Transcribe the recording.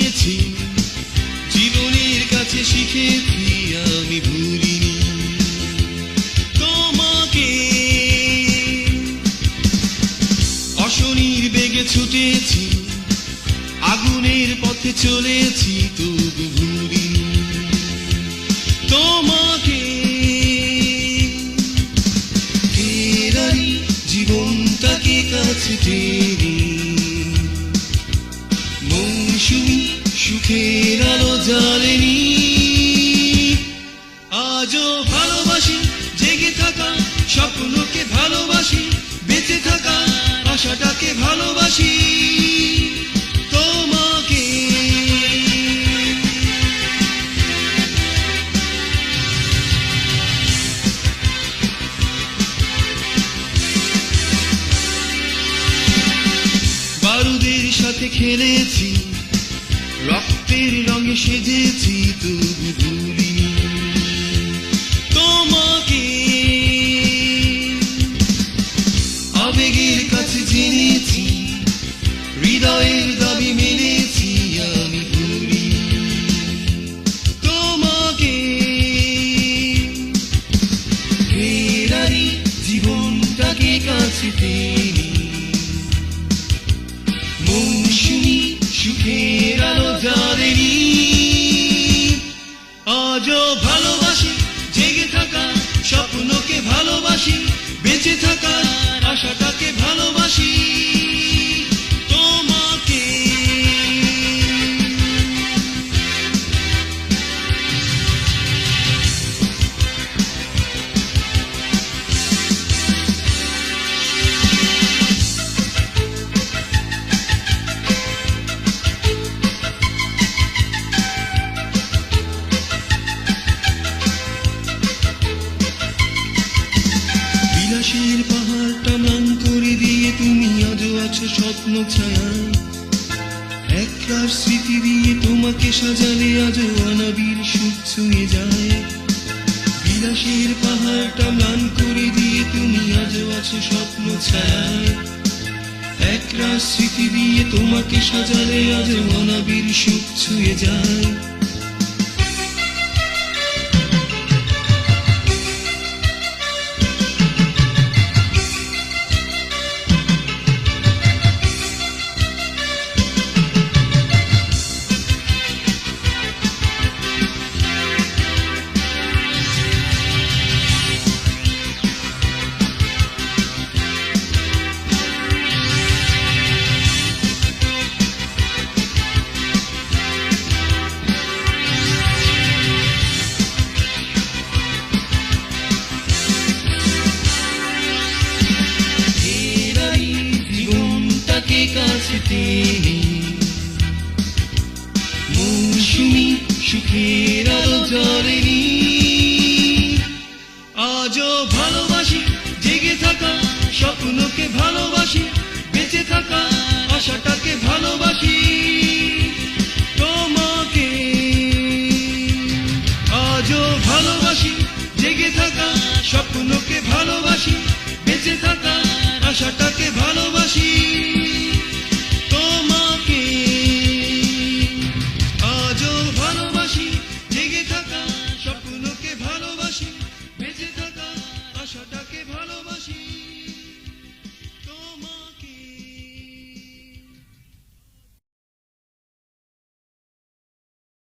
চিনেছি, জীবনের কাছে শিখেছি আমি ভুলিনি তোমাকে। অশনির বেগে ছুটেছি, আগুনের পথে চলেছি, তবু ভুলিনি তোমাকে। ফেরারি জীবনটাকে কাছে টেনে, মৌসুমি সুখের আলো জ্বালেনি। আজও ভালোবাসি জেগে থাকা স্বপ্নকে, ভালোবাসি বেঁচে থাকা আশাটাকে, ভালোবাসি তোমাকে। বারুদের সাথে খেলেছি, রক্তের রঙে সেজেছি, তবু ভুলিনি তোমাকে। আবেগের কাছে জেনেছি, হৃদয়ের দাবি মেনেছি, আমি ভুলিনি তোমাকে। ফেরারি জীবনটাকে কাছে টেনে, মৌসুমি সুখের আলো জ্বালেনি। আজও ভালোবাসি জেগে থাকা স্বপ্নকে, ভালোবাসি বেঁচে থাকা আশাটাকে, ভালোবাসি তোমাকে। বিলাসের পাহাড়টা ম্লান করে দিয়ে তুমি আজও আছো স্বপ্ন ছায়ায়। একরার স্মৃতি দিয়ে তোমাকে সাজালে আজও অনাবিল সুখ ছুঁয়ে যায়। বিলাসের পাহাড়টা ম্লান করে দিয়ে তুমি আজও আছো স্বপ্ন ছায়ায়। একরার স্মৃতি দিয়ে তোমাকে সাজালে আজও অনাবিল সুখ ছুঁয়ে যায়। কাছে টেনে, মৌসুমি সুখের আলো জ্বালেনি। আজও ভালোবাসি জেগে থাকা স্বপ্নকে, ভালোবাসি বেঁচে থাকা আশাটাকে, ভালোবাসি।